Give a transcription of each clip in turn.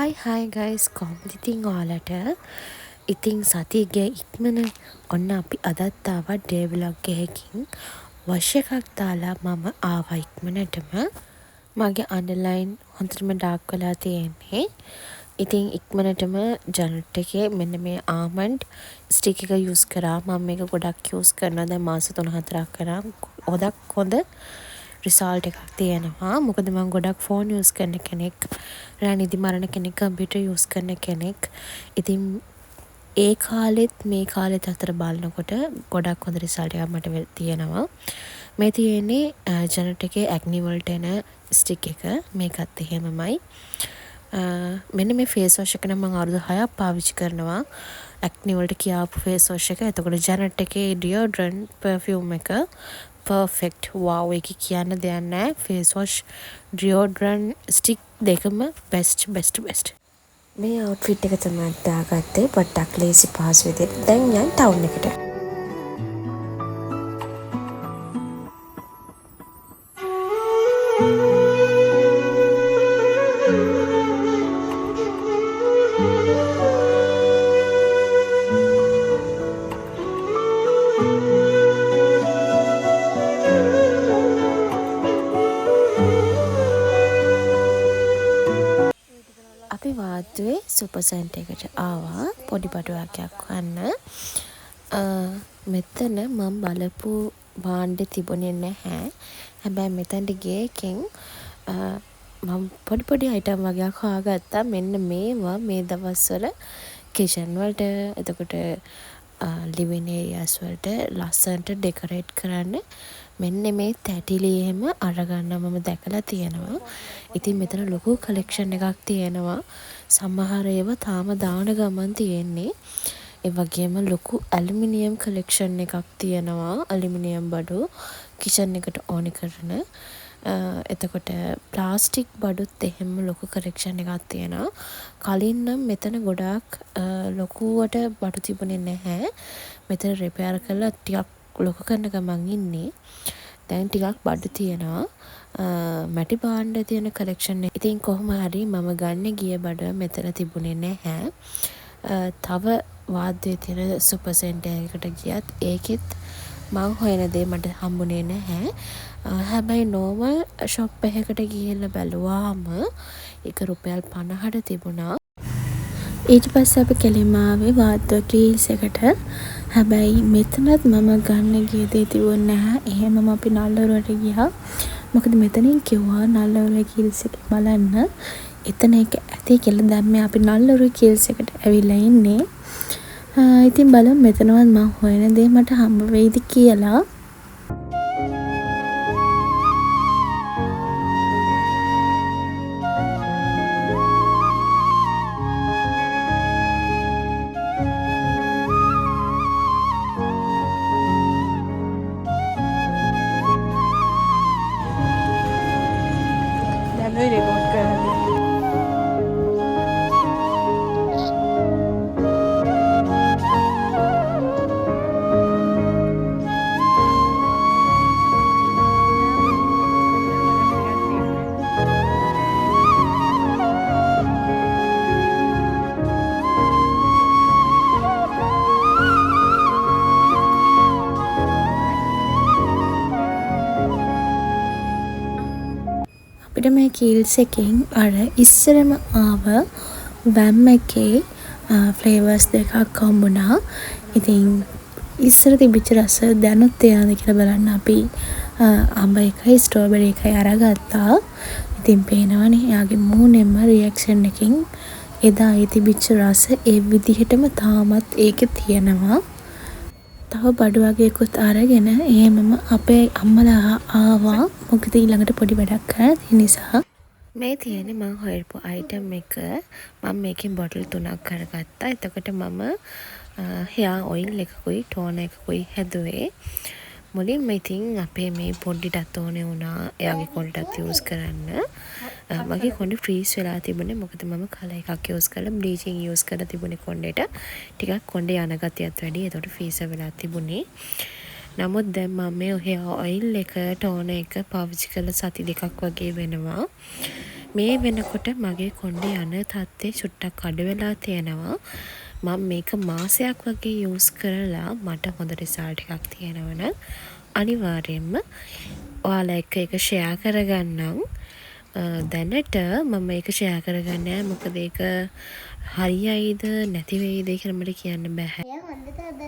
හයි guys කොහොමද ඉතින් ඔයාලට ඉතින් සතියේ ඉක්මන ඔන්න අපි අදත් ආවා ඩේ ව්ලොග් එකකින් වොච් එකක් දාලා මම ආවා ඉක්මනටම මගේ අන්ඩර්ලයින් හොඳටම ඩාර්ක් වෙලා තියෙන්නේ ඉතින් ඉක්මනටම ජනරේට් එකේ මෙන්න මේ ආමන්ඩ් ස්ටික් එක යූස් කරා මම මේක ගොඩක් යූස් කරනවා දැන් මාස 3-4ක් කරා හොඳ රිසල්ට් එකක් තියෙනවා මොකද මම ගොඩක් ෆෝන් යූස් කරන කෙනෙක් රැනිදි මරණ කෙනෙක් කම්පියුටර් යූස් කරන කෙනෙක් ඉතින් ඒ කාලෙත් මේ කාලෙත් අතර බලනකොට ගොඩක් හොඳ රිසල්ට් එකක් මට තියෙනවා මේ තියෙන්නේ ජනරේට් එකේ ඇක්නි වලට එන ස්ටික් එක මේකත් එහෙමමයි මෙන්න මේ ෆේස් වොෂ් එක නම් මම අවුරුදු 6ක් පාවිච්චි කරනවා ඇක්නි වලට කියාපු ෆේස් වොෂ් එක එතකොට ජනරේට් එකේ ඩියෝඩරන්ට් පර්ෆියුම් එක පර්ෆෙක්ට් වව් එක කියන්න දෙයක් නැහැ ෆේස් වොෂ් ඩියෝඩරන්ට් ස්ටික් දෙකම බෙස්ට් මේ අවුට්ෆිට් එක තමයි දාගත්තේ පොඩ්ඩක් ලේසි පහසු විදිහට දැන් යන් ටවුන් එකට අපි වාද්දුවේ සුපර් සෙන්ටර් එකට ආවා පොඩි බඩුවක්යක් ගන්න මෙතන මම බලපු භාණ්ඩේ තිබුණේ නැහැ හැබැයි මෙතනට ගියකින් මම පොඩි අයිටම් වගේක් හොයාගත්තා මෙන්න මේවා මේ දවස්වල කිචන් වලට එතකොට ලිවිං ඒරියාස් වලට ලස්සනට ඩෙකොරේට් කරන්න මෙන්න මේ තැටිලි එහෙම අරගන්න මම දැකලා තියෙනවා. ඉතින් මෙතන ලොකු කලෙක්ෂන් එකක් තියෙනවා. සමහර ඒවා තාම දාන ගමන් තියෙන්නේ. ඒ වගේම ලොකු ඇලුමිනියම් කලෙක්ෂන් එකක් තියෙනවා. ඇලුමිනියම් බඩු කිචන් එකට ඕනි කරන. එතකොට ප්ලාස්ටික් බඩුත් එහෙම ලොකු කලෙක්ෂන් එකක් තියෙනවා. කලින් නම් මෙතන ගොඩාක් ලොකුවට බඩු තිබුණේ නැහැ. මෙතන රිපෙයාර් කරලා ටිකක් ලොකු කරන ගමන් ඉන්නේ. දැන් ටිකක් බඩු තියෙනවා. මැටි භාණ්ඩ තියෙන කලෙක්ෂන් එක. ඉතින් කොහොම හරි මම ගන්න ගිය බඩ මෙතන තිබුණේ නැහැ. තව වාද්දේ තියෙන සුපර් සෙන්ටර් එකකට ගියත් ඒකෙත් මං හොයන දේ මට හම්බුනේ නැහැ. හැබැයි නෝමල් ෂොප් එකකට ගිහිල්ලා බැලුවාම ඒක රුපියල් 50ට තිබුණා. ඊට පස්සේ අපි කෙලින්ම ආවේ වාද්දෝ ග්‍රීල්ස් එකට. හැබැයි මෙතනත් මම ගන්න ගිය දේ තිබුණේ නැහැ. එහෙමම අපි නල්ලරුවට ගියා. මොකද මෙතනින් කිව්වා නල්ලරුවේ ග්‍රීල්ස් එක බලන්න. එතන එක ඇති කියලා දැන් මේ අපි නල්ලරුවේ ග්‍රීල්ස් එකට ඇවිල්ලා ඉන්නේ. ඉතින් බලමු මෙතනවත් මම හොයන දේ මට හම්බ වෙයිද කියලා. අපිට මේ කීල්ස් එකෙන් අර ඉස්සරම ආව වැම් එකේ ෆ්ලේවර්ස් දෙකක් හම්බුණා. ඉතින් ඉස්සර තිබිච්ච රස දැනුත් තියෙනවද කියලා බලන්න අපි අඹ එකයි ස්ට්‍රෝබෙරි එකයි අරගත්තා. ඉතින් පේනවනේ එයාගේ මූණෙම රියැක්ෂන් එකකින් එදා ඒ තිබිච්ච රස ඒ විදිහටම තාමත් ඒකේ තියෙනවා. තව බඩු වගේකුත් අරගෙන එහෙමම අපේ අම්මලා ආවා මොකද ඊළඟට පොඩි වැඩක් කරන්න තියෙන නිසා. මේ තියෙන්නේ මම හොයපු අයිටම් එක. මම මේකෙන් බොටල් 3ක් කරගත්තා. එතකොට මම හෙයා ඔයිල් එකකුයි ටෝනර් එකකුයි හැදුවේ. මුලින්ම ඉතින් අපේ මේ පොඩ්ඩටත් ඕනේ වුණා එයාගේ කොණ්ඩටත් යූස් කරන්න. මගේ කොණ්ඩේ ෆ්‍රීස් වෙලා තිබුණේ මොකද මම කලර් එකක් යූස් කරලා බ්ලීචින් යූස් කරලා තිබුණේ කොණ්ඩේට. ටිකක් කොණ්ඩේ යන ගතියත් වැඩි. ඒතකොට ෆ්‍රීස් වෙලා තිබුණේ. නමුත් දැන් මම මේ හෙයා ඔයිල් එක ටෝනර් එක පාවිච්චි කරලා සති 2ක් වගේ වෙනවා. මේ වෙනකොට මගේ කොණ්ඩේ යන තත්ත්වය චුට්ටක් අඩු වෙලා තියෙනවා. මම මේක මාසයක් වගේ යූස් කරලා මට හොඳ රිසල්ට් එකක් තියෙනවනම් අනිවාර්යයෙන්ම ඔයාලා එක්ක ඒක ෂෙයා කරගන්නම්. දැනට මම ඒක ෂෙයා කරගන්නේ නැහැ. මොකද ඒක හරියයිද නැති වෙයිද කියලා මට කියන්න බෑ.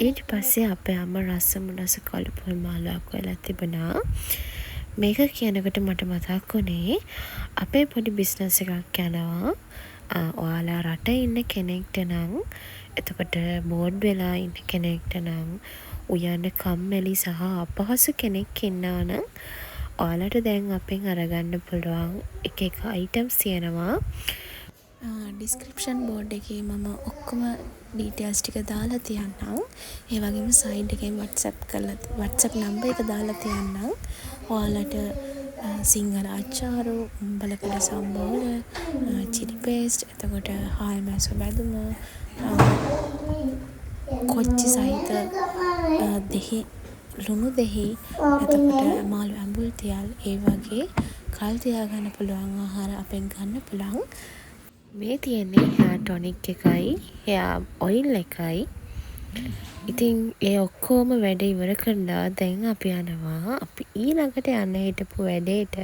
ඊට පස්සේ අපේ අම්මා රස කළු පොල් මාලාවක් වෙලා තිබුණා. මේක කියනකොට මට මතක් වුණේ අපේ පොඩි බිස්නස් එකක් යනවා. ඔයාලා රටේ ඉන්න කෙනෙක්ට නම් එතකොට බෝඩ් වෙලා ඉන්න කෙනෙක්ට නම් උයන්න කම්මැලි සහ අපහසු කෙනෙක් ඉන්නවා නම් ඔයාලට දැන් අපෙන් අරගන්න පුළුවන් එක අයිටම්ස් තියෙනවා. ඩිස්ක්‍රිප්ෂන් බෝඩ් එකේ මම ඔක්කොම ඩීටේල්ස් ටික දාලා තියන්නම්. ඒ වගේම සයිඩ් එකෙන් WhatsApp නම්බර් එක දාලා තියන්නම්. ඔයාලට සිංහල අච්චාරු, උම්බලකඩ සම්බෝල, චිලි පේස්ට්, එතකොට හාල් මැස්සු බැදුම, කොච්චි සහිත දෙහි, ලුණු දෙහි, එතකොට මාළු ඇඹුල් තියල්, ඒ වගේ කල් තියාගන්න පුළුවන් ආහාර අපෙන් ගන්න පුළුවන්. මේ තියෙන්නේ හෙයා ටොනික් එකයි, හෙයා ඔයිල් එකයි. ඉතින් ඒ ඔක්කොම වැඩ ඉවර කරලා දැන් අපි යනවා අපි ඊළඟට යන්න හිටපු වැඩේට.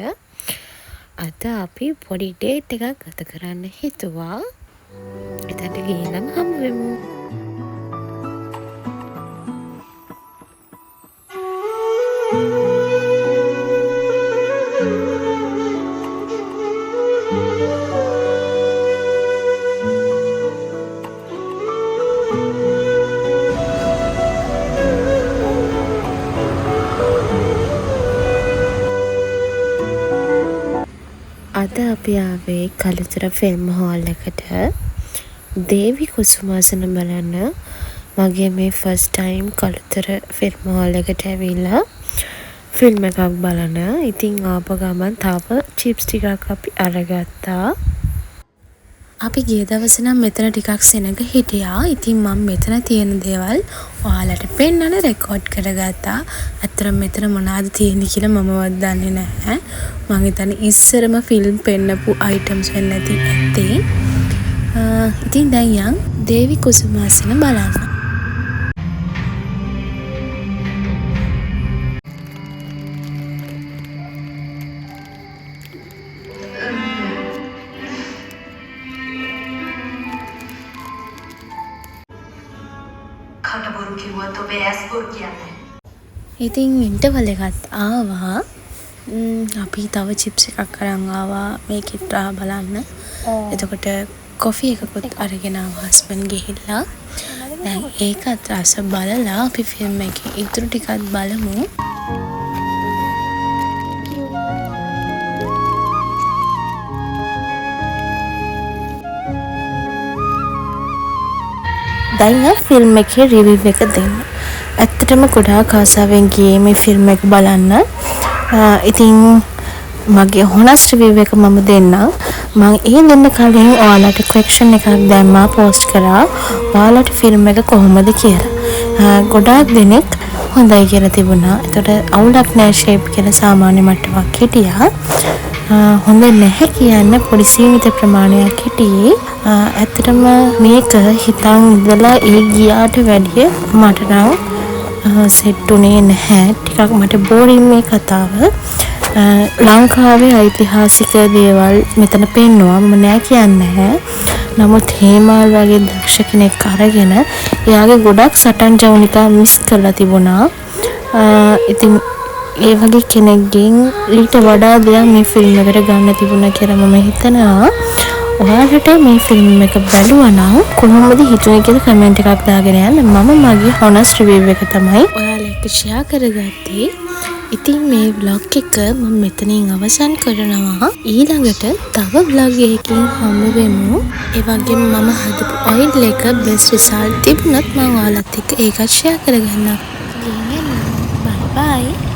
අද අපි පොඩි ඩේට් එකක් ගත කරන්න හිතුවා. එතනට ගිහින් හමු වෙමු. අද අපි ආවේ කළුතර ෆිල්ම් හෝල් එකට දේවි කුසුමාසන බලන්න. මගේ මේ first time Kalutara film hall එකට ඇවිල්ලා ෆිල්ම් එකක් බලන. ඉතින් ආපු ගමන් තව චිප්ස් ටිකක් අපි අරගත්තා. අපි ගිය දවසේ නම් මෙතන ටිකක් සෙනග හිටියා. ඉතින් මම මෙතන තියෙන දේවල් ඔයාලට පෙන්නන රෙකෝඩ් කරගත්තා. අතරම මෙතන මොනවද තියෙන්නේ කියලා මමවත් දන්නේ නැහැ. මම හිතන්නේ ඉස්සරම ෆිල්ම් පෙන්නපු අයිටම්ස් වෙන්න ඇත්තේ. ඉතින් දැන් යන් දේවි කුසුමාසන බලන්න. කටබොරු කිව්වත් ඔබේ ඇස් බොරු කියන්නේ. ඉතින් ඉන්ටර්වල් එකත් ආවා. අපි තව චිප්ස් එකක් අරන් ආවා මේකෙත් බලන්න. එතකොට කොෆි එකකුත් අරගෙන ආවා හස්බන්ඩ් ගිහිල්ලා. දැන් ඒකත් රස බලලා අපි ෆිල්ම් එකේ ඉතුරු ටිකත් බලමු. දැන් ෆිල්ම් එකේ රිවිව් එක දෙන්න. ඇත්තටම ගොඩාක් ආසාවෙන් ගියේ මේ ෆිල්ම් එක බලන්න. ඉතින් මගේ හොනස් රිවිව් එක මම දෙන්නම්. මම ඒ දෙන්න කලින් ඔයාලට ක්වෙස්චන් එකක් දැම්මා පෝස්ට් කරා. ඔයාලට ෆිල්ම් එක කොහොමද කියලා. ගොඩාක් දෙනෙක් හොඳයි කියලා තිබුණා. ඒතකොට අවුලක් නැහැ ෂේප් කියලා සාමාන්‍ය මට්ටමක් හිටියා. හොඳ නැහැ කියන්න පොඩි සීමිත ප්‍රමාණයක් හිටියේ. ඇත්තටම මේක හිතන් ඉඳලා ඒ ගියාට වැඩිය මට නම් සෙට් උනේ නැහැ. ටිකක් මට බෝරින් මේ කතාව. ලංකාවේ ඓතිහාසික දේවල් මෙතන පෙන්නවා මම නෑ කියන්නේ නැහැ. නමුත් හේමාල් වගේ දක්ෂ කෙනෙක් අරගෙන එයාගේ ගොඩක් සටන් ජවනිකා මිස් කරලා තිබුණා. ඉතින් ඒ වගේ කෙනෙක්ගෙන් ඊට වඩා දෙයක් මේ ෆිල්ම් එකට ගන්න තිබුණා කියලා මම හිතනවා. ඔයාලට මේ ෆිල්ම් එක බලුවා නම් කොහොමද හිතුවේ කියලා කමෙන්ට් එකක් දාගෙන යන්න. මම මගේ හොනස් රිවිව් එක තමයි ඔයාලා එක්ක ෂෙයා කරගත්තේ. ඉතින් මේ vlog එක මම මෙතනින් අවසන් කරනවා. ඊළඟට තව vlog එකකින් හමු වෙමු. ඒ වගේම මම හදපු ඔයිල් එක බෙස්ට් රිසල්ට් තිබුණත් මම ඔයාලත් එක්ක ඒකත් ෂෙයා කරගන්නම්. බයි බයි.